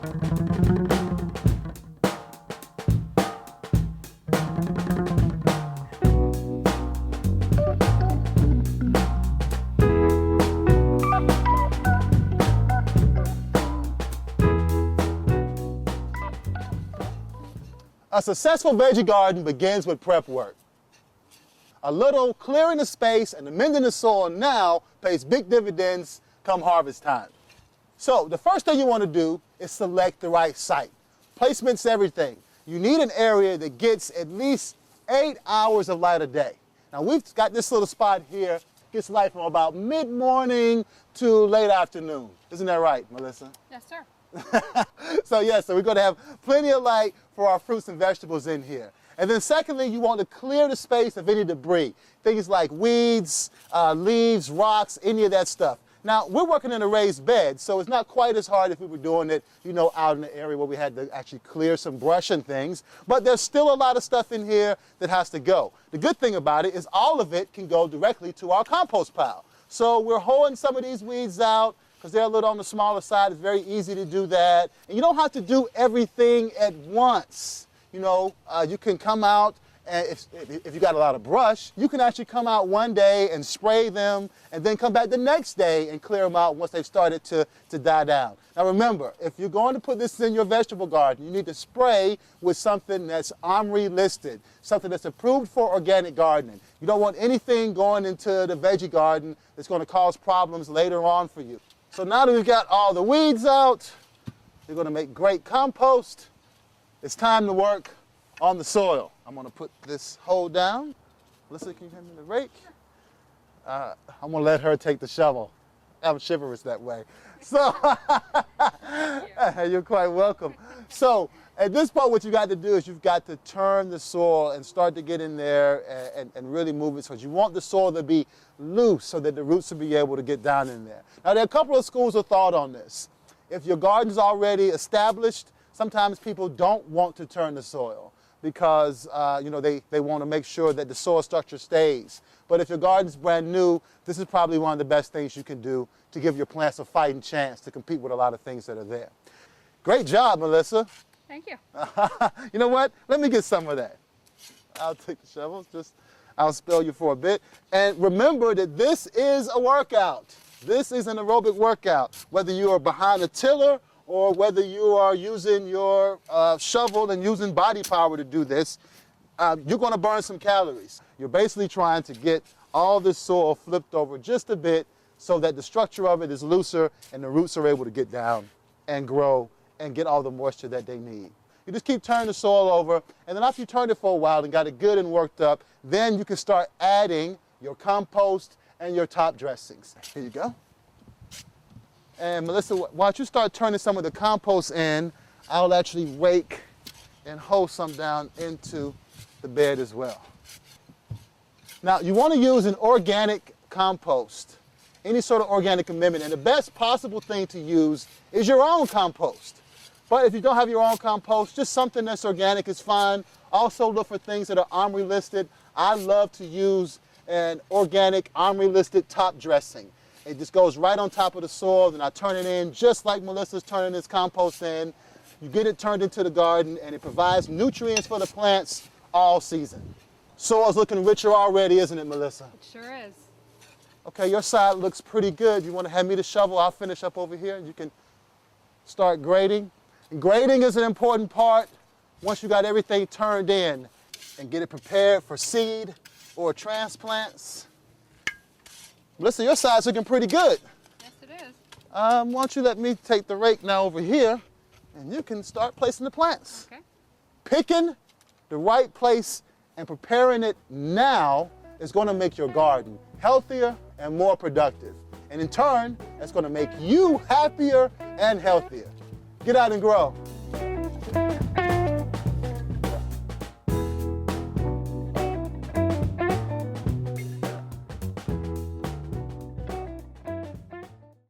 A successful veggie garden begins with prep work. A little clearing the space and amending the soil now pays big dividends come harvest time. So the first thing you want to do is select the right site. Placement's everything. You need an area that gets at least 8 hours of light a day. Now we've got this little spot here, gets light from about mid-morning to late afternoon. Isn't that right, Melissa? Yes, sir. So we're going to have plenty of light for our fruits and vegetables in here. And then secondly, you want to clear the space of any debris. Things like weeds, leaves, rocks, any of that stuff. Now, we're working in a raised bed, so it's not quite as hard if we were doing it, out in the area where we had to actually clear some brush and things. But there's still a lot of stuff in here that has to go. The good thing about it is all of it can go directly to our compost pile. So we're hoeing some of these weeds out, because they're a little on the smaller side. It's very easy to do that. And you don't have to do everything at once. You can come out, and if you got a lot of brush, you can actually come out one day and spray them, and then come back the next day and clear them out once they've started to die down. Now remember, if you're going to put this in your vegetable garden, you need to spray with something that's OMRI listed, something that's approved for organic gardening. You don't want anything going into the veggie garden that's going to cause problems later on for you. So now that we've got all the weeds out, we're going to make great compost. It's time to work on the soil. I'm going to put this hole down. Melissa, can you hand me the rake? I'm going to let her take the shovel. I'm chivalrous that way. So, you're quite welcome. So, at this point, what you got to do is you've got to turn the soil and start to get in there and really move it. So you want the soil to be loose so that the roots will be able to get down in there. Now, there are a couple of schools of thought on this. If your garden's already established, sometimes people don't want to turn the soil because they want to make sure that the soil structure stays. But if your garden's brand new, this is probably one of the best things you can do to give your plants a fighting chance to compete with a lot of things that are there. Great job, Melissa. Thank you. You know what? Let me get some of that. I'll take the shovels. I'll spell you for a bit. And remember that this is a workout. This is an aerobic workout. Whether you are behind a tiller or whether you are using your shovel and using body power to do this, you're going to burn some calories. You're basically trying to get all this soil flipped over just a bit so that the structure of it is looser and the roots are able to get down and grow and get all the moisture that they need. You just keep turning the soil over, and then after you turn it for a while and got it good and worked up, then you can start adding your compost and your top dressings. Here you go. And Melissa, why don't you start turning some of the compost in? I'll actually rake and hoe some down into the bed as well. Now, you want to use an organic compost, any sort of organic amendment, and the best possible thing to use is your own compost. But if you don't have your own compost, just something that's organic is fine. Also look for things that are OMRI listed. I love to use an organic OMRI listed top dressing. It just goes right on top of the soil, and I turn it in just like Melissa's turning this compost in. You get it turned into the garden, and it provides nutrients for the plants all season. Soil's looking richer already, isn't it, Melissa? It sure is. Okay, your side looks pretty good. You want to hand me the shovel? I'll finish up over here, and you can start grading. And grading is an important part once you got everything turned in and get it prepared for seed or transplants. Melissa, your side's looking pretty good. Yes, it is. Why don't you let me take the rake now over here, and you can start placing the plants. Okay. Picking the right place and preparing it now is going to make your garden healthier and more productive. And in turn, that's going to make you happier and healthier. Get out and grow.